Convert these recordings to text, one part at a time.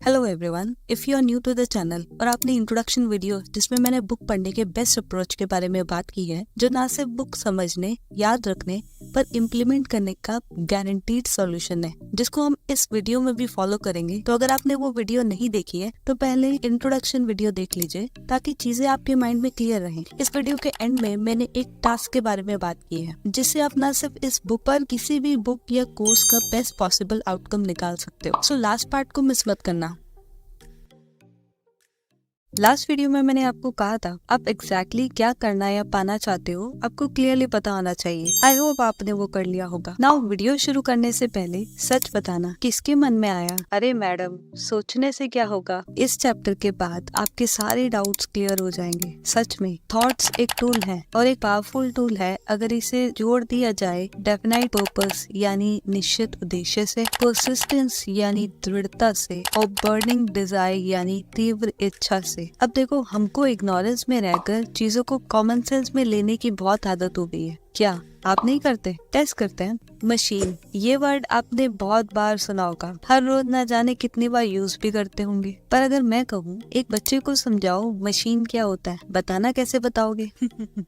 Hello everyone, if you are new to the channel और आपने introduction video जिसमें मैंने बुक पढ़ने के बेस्ट अप्रोच के बारे में बात की है, जो ना सिर्फ बुक समझने, याद रखने पर इम्प्लीमेंट करने का गारंटीड सॉल्यूशन है, जिसको हम इस वीडियो में भी फॉलो करेंगे। तो अगर आपने वो वीडियो नहीं देखी है तो पहले इंट्रोडक्शन वीडियो देख लीजिए ताकि चीजें आपके माइंड में क्लियर रहें। इस वीडियो के एंड में मैंने एक टास्क के बारे में बात की है, जिससे आप ना सिर्फ इस बुक पर किसी भी बुक या कोर्स का बेस्ट पॉसिबल आउटकम निकाल सकते हो। सो लास्ट पार्ट को मिस मत करना। लास्ट वीडियो में मैंने आपको कहा था आप एग्जैक्टली क्या करना या पाना चाहते हो आपको क्लियरली पता होना चाहिए। आई होप आपने वो कर लिया होगा। नाउ वीडियो शुरू करने से पहले सच बताना किसके मन में आया, अरे मैडम सोचने से क्या होगा। इस चैप्टर के बाद आपके सारे डाउट्स क्लियर हो जाएंगे। सच में थॉट्स एक टूल है और एक पावरफुल टूल है अगर इसे जोड़ दिया जाए डेफिनाइट पर्पस यानी निश्चित उद्देश्य से, परसिस्टेंस यानी दृढ़ता से और बर्निंग डिजायर यानी तीव्र इच्छा से। अब देखो, हमको इग्नोरेंस में रहकर चीजों को कॉमन सेंस में लेने की बहुत आदत हो गई है। क्या आप नहीं करते? टेस्ट करते हैं। मशीन, ये वर्ड आपने बहुत बार सुना होगा, हर रोज ना जाने कितनी बार यूज भी करते होंगे। पर अगर मैं कहूँ एक बच्चे को समझाओ मशीन क्या होता है, बताना कैसे बताओगे?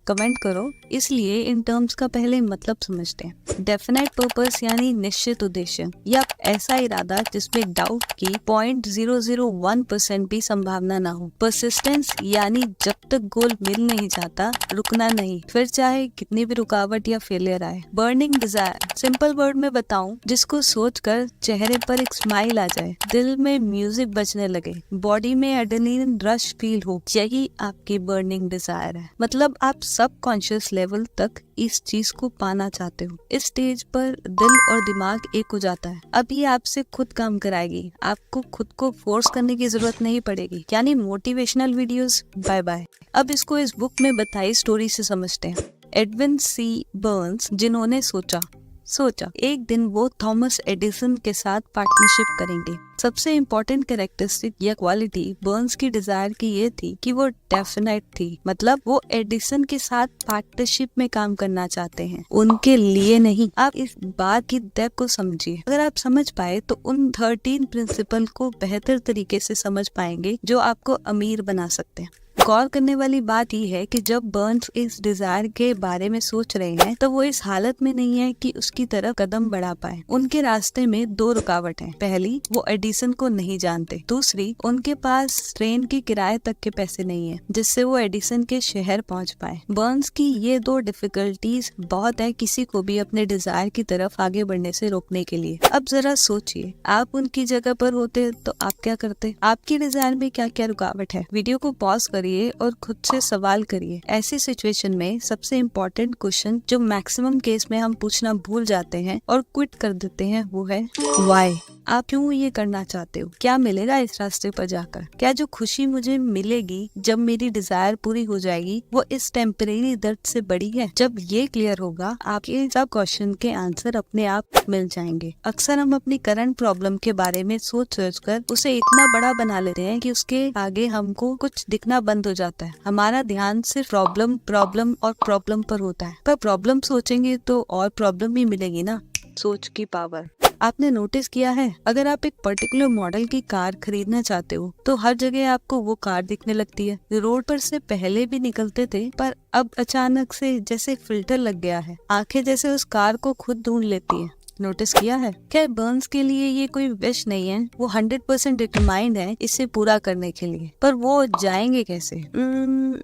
कमेंट करो। इसलिए इन टर्म्स का पहले मतलब समझते हैं। डेफिनेट पर्पस यानी निश्चित उद्देश्य या ऐसा इरादा जिसमें डाउट की 0.001% भी संभावना ना हो। परसिस्टेंस यानी जब तक गोल मिल नहीं जाता रुकना नहीं, फिर चाहे कितनी भी रुकावट या फेलियर आए। बर्निंग डिजायर, सिंपल वर्ड में बताऊं, जिसको सोचकर चेहरे पर एक स्माइल आ जाए, दिल में म्यूजिक बजने लगे, बॉडी में एड्रेनलिन रश फील हो, यही आपकी बर्निंग डिजायर है। मतलब आप सब कॉन्शियस लेवल तक इस चीज को पाना चाहते हो। इस स्टेज पर दिल और दिमाग एक हो जाता है। अब ये आपसे खुद काम कराएगी, आपको खुद को फोर्स करने की जरूरत नहीं पड़ेगी। यानी मोटिवेशनल वीडियोस बाय बाय। अब इसको इस बुक में बताई स्टोरी से समझते हैं। एडविन सी बर्न्स, जिन्होंने सोचा एक दिन वो थॉमस एडिसन के साथ पार्टनरशिप करेंगे। सबसे इम्पोर्टेंट कैरेक्टरिस्टिक या क्वालिटी बर्न्स की डिजायर की ये थी कि वो डेफिनेट थी। मतलब वो एडिसन के साथ पार्टनरशिप में काम करना चाहते हैं, उनके लिए नहीं। आप इस बात की डेप्थ को समझिए। अगर आप समझ पाए तो उन 13 प्रिंसिपल को बेहतर तरीके से समझ पाएंगे जो आपको अमीर बना सकते हैं। गौर करने वाली बात यह है कि जब बर्न्स इस डिजायर के बारे में सोच रहे हैं तो वो इस हालत में नहीं है कि उसकी तरफ कदम बढ़ा पाए। उनके रास्ते में दो रुकावट हैं। पहली, वो एडिसन को नहीं जानते। दूसरी, उनके पास ट्रेन के किराए तक के पैसे नहीं है जिससे वो एडिसन के शहर पहुंच पाए। बर्न्स की ये दो डिफिकल्टीज बहुत है किसी को भी अपने डिजायर की तरफ आगे बढ़ने से रोकने के लिए। अब जरा सोचिए, आप उनकी जगह पर होते तो आप क्या करते? आपकी डिजायर में क्या क्या रुकावट है? वीडियो को पॉज करिए और खुद से सवाल करिए। ऐसी सिचुएशन में सबसे इम्पोर्टेंट क्वेश्चन जो मैक्सिमम केस में हम पूछना भूल जाते हैं और क्विट कर देते हैं वो है व्हाई। आप क्यों ये करना चाहते हो? क्या मिलेगा इस रास्ते पर जाकर? क्या जो खुशी मुझे मिलेगी जब मेरी डिजायर पूरी हो जाएगी वो इस टेम्परेरी दर्द से बड़ी है? जब ये क्लियर होगा आपके सब क्वेश्चन के आंसर अपने आप मिल जाएंगे। अक्सर हम अपनी करंट प्रॉब्लम के बारे में सोच कर उसे इतना बड़ा बना लेते हैं कि उसके आगे हमको कुछ दिखना बंद हो जाता है। हमारा ध्यान सिर्फ प्रॉब्लम और प्रॉब्लम पर होता है। पर प्रॉब्लम सोचेंगे तो और प्रॉब्लम भी मिलेगी ना। सोच की पावर। आपने नोटिस किया है, अगर आप एक पर्टिकुलर मॉडल की कार खरीदना चाहते हो तो हर जगह आपको वो कार दिखने लगती है। रोड पर से पहले भी निकलते थे पर अब अचानक से जैसे फिल्टर लग गया है, आंखें जैसे उस कार को खुद ढूंढ लेती है। नोटिस किया है? खैर, बर्न्स के लिए ये कोई विश नहीं है, वो 100% डिटरमाइंड है इसे पूरा करने के लिए। पर वो जाएंगे कैसे?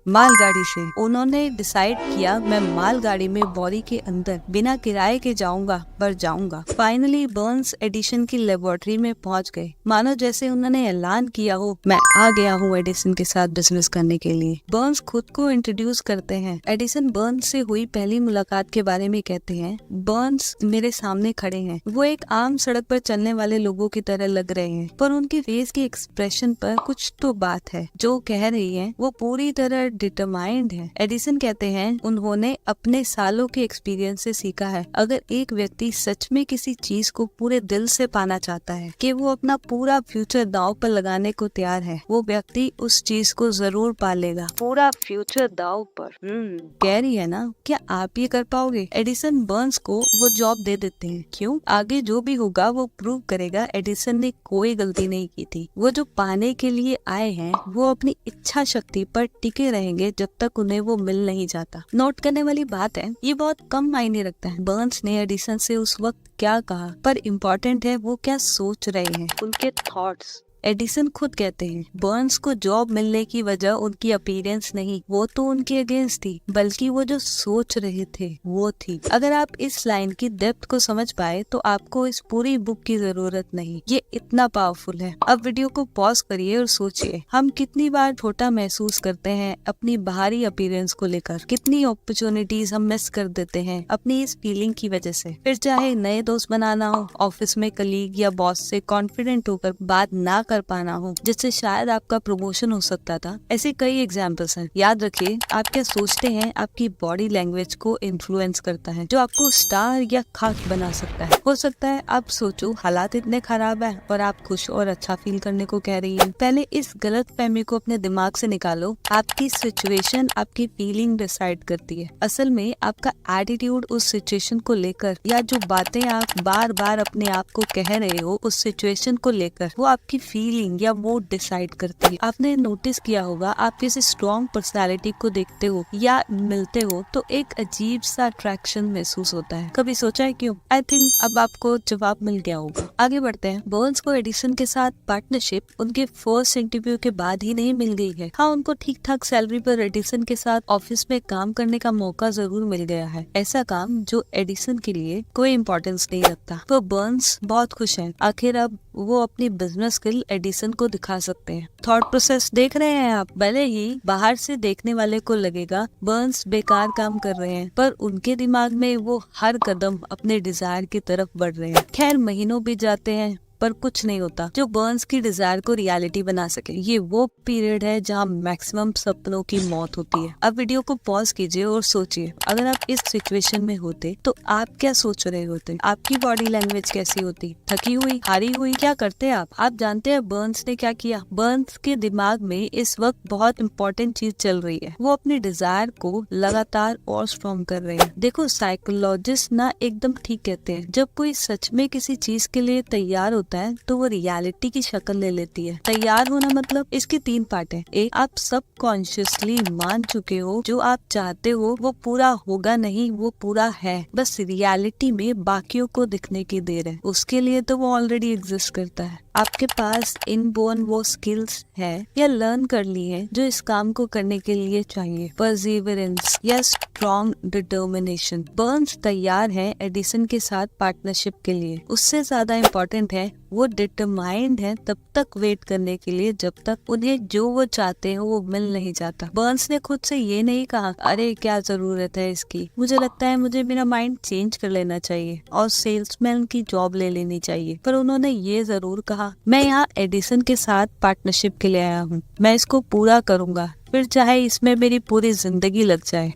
मालगाड़ी से। उन्होंने डिसाइड किया मैं मालगाड़ी में बॉडी के अंदर बिना किराए के जाऊंगा पर जाऊंगा। फाइनली बर्न्स एडिसन की लेबोरेटरी में पहुंच गए, मानो जैसे उन्होंने ऐलान किया हो मैं आ गया हूँ एडिसन के साथ बिजनेस करने के लिए। बर्न्स खुद को इंट्रोड्यूस करते हैं। एडिसन बर्न्स से हुई पहली मुलाकात के बारे में कहते हैं, बर्न्स मेरे सामने खड़े हैं। वो एक आम सड़क पर चलने वाले लोगों की तरह लग रहे हैं, पर उनके फेस के एक्सप्रेशन पर कुछ तो बात है। जो कह रही है वो पूरी तरह डिटरमाइंड है। एडिसन कहते हैं उन्होंने अपने सालों के एक्सपीरियंस से सीखा है, अगर एक व्यक्ति सच में किसी चीज को पूरे दिल से पाना चाहता है कि वो अपना पूरा फ्यूचर दांव पर लगाने को तैयार है, वो व्यक्ति उस चीज को जरूर पा लेगा। पूरा फ्यूचर दांव पर। कह रही है ना, क्या आप ये कर पाओगे? एडिसन बर्न्स को वो जॉब दे देते हैं क्यों? आगे जो भी होगा वो प्रूव करेगा एडिसन ने कोई गलती नहीं की थी। वो जो पाने के लिए आए हैं वो अपनी इच्छा शक्ति पर टिके रहेंगे जब तक उन्हें वो मिल नहीं जाता। नोट करने वाली बात है, ये बहुत कम मायने रखता है बर्न्स ने एडिसन से उस वक्त क्या कहा, पर इम्पोर्टेंट है वो क्या सोच रहे हैं, उनके थॉट्स। एडिसन खुद कहते हैं बर्न्स को जॉब मिलने की वजह उनकी अपीयरेंस नहीं, वो तो उनके अगेंस्ट थी, बल्कि वो जो सोच रहे थे वो थी। अगर आप इस लाइन की डेप्थ को समझ पाए तो आपको इस पूरी बुक की जरूरत नहीं, ये इतना पावरफुल है। अब वीडियो को पॉज करिए और सोचिए, हम कितनी बार छोटा महसूस करते हैं अपनी बाहरी अपीयरेंस को लेकर, कितनी अपॉर्चुनिटीज हम मिस कर देते हैं अपनी इस फीलिंग की वजह से। फिर चाहे नए दोस्त बनाना हो, ऑफिस में कलीग या बॉस से कॉन्फिडेंट होकर बात ना कर पाना हो जिससे शायद आपका प्रमोशन हो सकता था, ऐसे कई एग्जाम्पल्स हैं। याद रखिए, आप क्या सोचते हैं आपकी बॉडी लैंग्वेज को इन्फ्लुएंस करता है, जो आपको स्टार या खाक बना सकता है। हो सकता है आप सोचो हालात इतने खराब है और आप खुश और अच्छा फील करने को कह रही है। पहले इस गलत फहमी को अपने दिमाग से निकालो। आपकी सिचुएशन आपकी फीलिंग डिसाइड करती है। असल में आपका एटीट्यूड उस सिचुएशन को लेकर या जो बातें आप बार बार अपने आप को कह रहे हो उस सिचुएशन को लेकर, वो आपकी फीलिंग या मूड डिसाइड करती है। आपने नोटिस किया होगा, आप किसी स्ट्रॉन्ग पर्सनालिटी को देखते हो या मिलते हो तो एक अजीब सा अट्रैक्शन महसूस होता है। कभी सोचा है क्यों? आई थिंक अब आपको जवाब मिल गया होगा। आगे बढ़ते हैं। बर्न्स को एडिसन के साथ पार्टनरशिप उनके फर्स्ट इंटरव्यू के बाद ही नहीं मिल गई है। हाँ, उनको ठीक ठाक सैलरी पर एडिसन के साथ ऑफिस में काम करने का मौका जरूर मिल गया है, ऐसा काम जो एडिसन के लिए कोई इम्पोर्टेंस नहीं रखता। तो बर्न्स बहुत खुश हैं। आखिर अब वो अपनी बिजनेस स्किल एडिसन को दिखा सकते हैं। थॉट प्रोसेस देख रहे हैं आप? भले ही बाहर से देखने वाले को लगेगा बर्न्स बेकार काम कर रहे हैं, पर उनके दिमाग में वो हर कदम अपने डिजायर की तरफ बढ़ रहे हैं। खैर, महीनों भी जाते हैं पर कुछ नहीं होता जो बर्न्स की डिजायर को रियलिटी बना सके। ये वो पीरियड है जहाँ मैक्सिमम सपनों की मौत होती है। अब वीडियो को पॉज कीजिए और सोचिए, अगर आप इस सिचुएशन में होते तो आप क्या सोच रहे होते? आपकी बॉडी लैंग्वेज कैसी होती? थकी हुई, हारी हुई? क्या करते आप जानते हैं बर्न्स ने क्या किया? बर्न्स के दिमाग में इस वक्त बहुत इंपॉर्टेंट चीज चल रही है। वो अपने डिजायर को लगातार और स्ट्रॉन्ग कर रहे हैं। देखो, साइकोलॉजिस्ट ना एकदम ठीक कहते हैं, जब कोई सच में किसी चीज के लिए तैयार होता है तो वो रियलिटी की शक्ल ले लेती है। तैयार होना मतलब इसके 3 पार्ट है। एक, आप सब कॉन्शियसली मान चुके हो जो आप चाहते हो वो पूरा होगा नहीं, वो पूरा है, बस रियलिटी में बाकियों को दिखने की देर है। उसके लिए तो वो ऑलरेडी एग्जिस्ट करता है। आपके पास इनबोर्न वो स्किल्स है या लर्न कर ली है जो इस काम को करने के लिए चाहिए। परसिवरेंस या स्ट्रॉन्ग डिटर्मिनेशन। बर्न्स तैयार है एडिसन के साथ पार्टनरशिप के लिए। उससे ज्यादा इम्पोर्टेंट है वो डिटरमाइंड है तब तक वेट करने के लिए जब तक उन्हें जो वो चाहते हैं वो मिल नहीं जाता। बर्न्स ने खुद से ये नहीं कहा अरे क्या जरूरत है इसकी, मुझे लगता है मुझे मेरा माइंड चेंज कर लेना चाहिए और सेल्समैन की जॉब ले लेनी चाहिए। पर उन्होंने ये जरूर कहा मैं यहाँ एडिसन के साथ पार्टनरशिप के लिए आया हूँ, मैं इसको पूरा करूँगा, फिर चाहे इसमें मेरी पूरी जिंदगी लग जाए।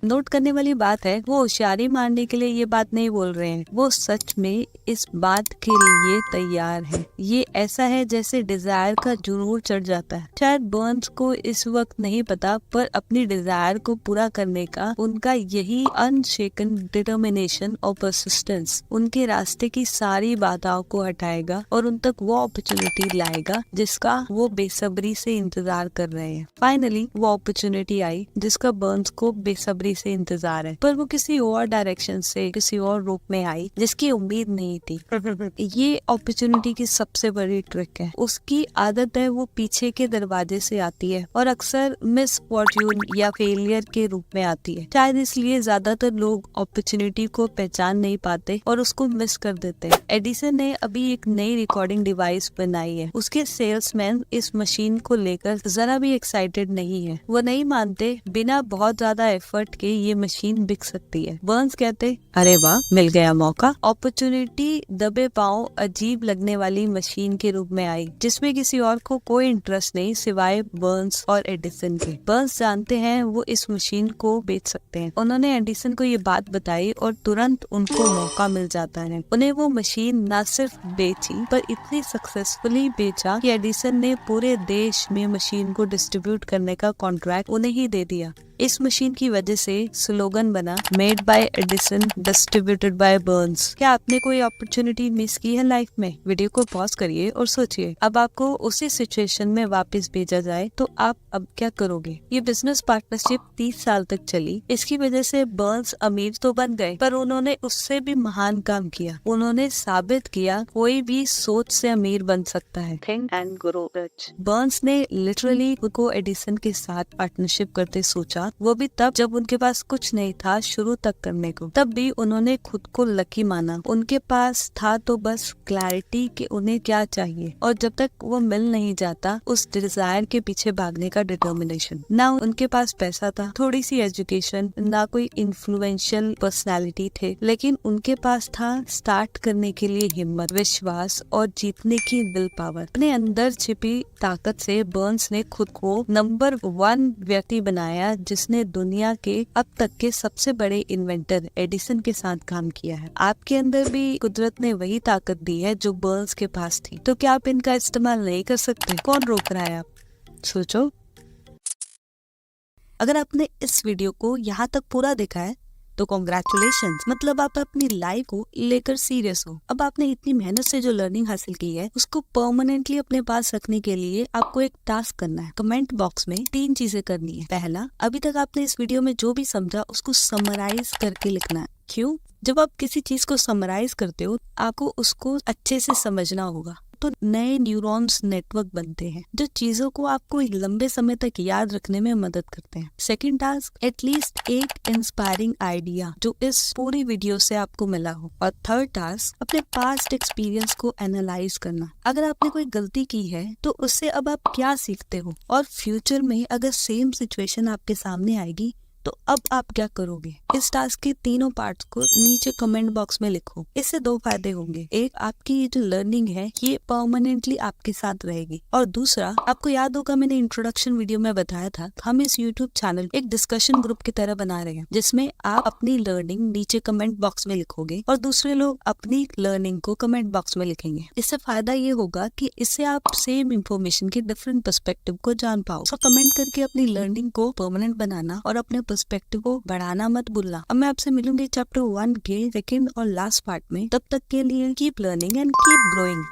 नोट करने वाली बात है, वो होशियारी मारने के लिए ये बात नहीं बोल रहे हैं, वो सच में इस बात के लिए तैयार है। ये ऐसा है जैसे डिजायर का जुनून चढ़ जाता है। शायद बर्न्स को इस वक्त नहीं पता, पर अपनी डिजायर को पूरा करने का उनका यही अनशेकन डिटर्मिनेशन और परसिस्टेंस उनके रास्ते की सारी बाधाओं को हटाएगा और उन तक वो अपॉर्चुनिटी लाएगा जिसका वो बेसब्री से इंतजार कर रहे हैं। फाइनली वो अपॉर्चुनिटी आई जिसका बर्न्स को बेसब्री से इंतजार है, पर वो किसी और डायरेक्शन से, किसी और रूप में आई जिसकी उम्मीद नहीं थी। ये अपॉर्चुनिटी की सबसे बड़ी ट्रिक है। उसकी आदत है वो पीछे के दरवाजे से आती है और अक्सर मिस फॉर्च्यून या फेलियर के रूप में आती है। शायद इसलिए ज्यादातर लोग अपॉर्चुनिटी को पहचान नहीं पाते और उसको मिस कर देते हैं। एडिसन ने अभी एक नई रिकॉर्डिंग डिवाइस बनाई है। उसके सेल्समैन इस मशीन को लेकर जरा भी एक्साइटेड नहीं है। वो नहीं मानते बिना बहुत ज्यादा एफर्ट के ये मशीन बिक सकती है। बर्न्स कहते अरे वाह, मिल गया मौका। अपॉर्चुनिटी दबे पांव अजीब लगने वाली मशीन के रूप में आई जिसमें किसी और को कोई इंटरेस्ट नहीं सिवाय बर्न्स और एडिसन के। बर्न्स जानते हैं वो इस मशीन को बेच सकते हैं। उन्होंने एडिसन को ये बात बताई और तुरंत उनको मौका मिल जाता है। उन्हें वो मशीन न सिर्फ बेची पर इतनी सक्सेसफुली बेचा कि एडिसन ने पूरे देश में मशीन को डिस्ट्रीब्यूट करने का कॉन्ट्रैक्ट उन्हें ही दे दिया। इस मशीन की वजह से स्लोगन बना made by Edison distributed by Burns. क्या आपने कोई अपॉर्चुनिटी मिस की है लाइफ में? वीडियो को पॉज करिए और सोचिए, अब आपको उसी सिचुएशन में वापस भेजा जाए तो आप अब क्या करोगे? ये बिजनेस पार्टनरशिप 30 साल तक चली। इसकी वजह से बर्न्स अमीर तो बन गए, पर उन्होंने उससे भी महान काम किया। उन्होंने साबित किया कोई भी सोच से अमीर बन सकता है। Think and grow rich. Burns ने लिटरली खुद को एडिसन के साथ पार्टनरशिप करते सोचा, वो भी तब जब उनके पास कुछ नहीं था शुरू तक करने को। तब भी उन्होंने खुद को लकी माना। उनके पास था तो बस क्लैरिटी कि उन्हें क्या चाहिए, और जब तक वो मिल नहीं जाता उस डिजायर के पीछे भागने का डिटर्मिनेशन। ना उनके पास पैसा था, थोड़ी सी एजुकेशन, ना कोई इन्फ्लुएंशियल पर्सनालिटी थे, लेकिन उनके पास था स्टार्ट करने के लिए हिम्मत, विश्वास और जीतने की विल पावर। अपने अंदर छिपी ताकत से बर्न्स ने खुद को नंबर 1 व्यक्ति बनाया जिसने दुनिया के अब तक के सबसे बड़े इन्वेंटर एडिसन के साथ काम किया है। आपके अंदर भी कुदरत ने वही ताकत दी है जो बर्न्स के पास थी, तो क्या आप इनका इस्तेमाल नहीं कर सकते? कौन रोक रहा है? आप सोचो। अगर आपने इस वीडियो को यहाँ तक पूरा देखा है तो कॉन्ग्रेचुलेशंस, मतलब आप अपनी लाइफ को लेकर सीरियस हो। अब आपने इतनी मेहनत से जो लर्निंग हासिल की है उसको परमानेंटली अपने पास रखने के लिए आपको एक टास्क करना है। कमेंट बॉक्स में 3 चीजें करनी है। पहला, अभी तक आपने इस वीडियो में जो भी समझा उसको समराइज करके लिखना है। क्यों? जब आप किसी चीज को समराइज करते हो आपको उसको अच्छे से समझना होगा, तो नए न्यूरॉन्स नेटवर्क बनते हैं जो चीजों को आपको लंबे समय तक याद रखने में मदद करते हैं। सेकंड टास्क, एटलीस्ट एक इंस्पायरिंग आइडिया जो इस पूरी वीडियो से आपको मिला हो। और थर्ड टास्क, अपने पास्ट एक्सपीरियंस को एनालाइज करना। अगर आपने कोई गलती की है तो उससे अब आप क्या सीखते हो, और फ्यूचर में अगर सेम सिचुएशन आपके सामने आएगी तो अब आप क्या करोगे? इस टास्क के तीनों पार्ट्स को नीचे कमेंट बॉक्स में लिखो। इससे 2 फायदे होंगे। एक, आपकी ये जो लर्निंग है ये परमानेंटली आपके साथ रहेगी, और दूसरा, आपको याद होगा मैंने इंट्रोडक्शन वीडियो में बताया था हम इस यूट्यूब चैनल एक डिस्कशन ग्रुप की तरह बना रहे हैं जिसमें आप अपनी लर्निंग नीचे कमेंट बॉक्स में लिखोगे और दूसरे लोग अपनी लर्निंग को कमेंट बॉक्स में लिखेंगे। इससे फायदा ये होगा कि इससे आप सेम इंफॉर्मेशन के डिफरेंट पर्सपेक्टिव को जान पाओ। तो कमेंट करके अपनी लर्निंग को परमानेंट बनाना और अपने पर्सपेक्टिव को बढ़ाना मत भूलना। अब मैं आपसे मिलूंगी चैप्टर 1 के सेकंड और लास्ट पार्ट में। तब तक के लिए keep learning and keep growing.